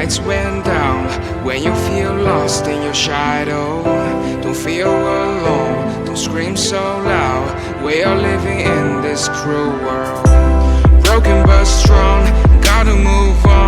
lights went down. When you feel lost in your shadow, don't feel alone, don't scream so loud. We are living in this cruel world, broken but strong, gotta move on.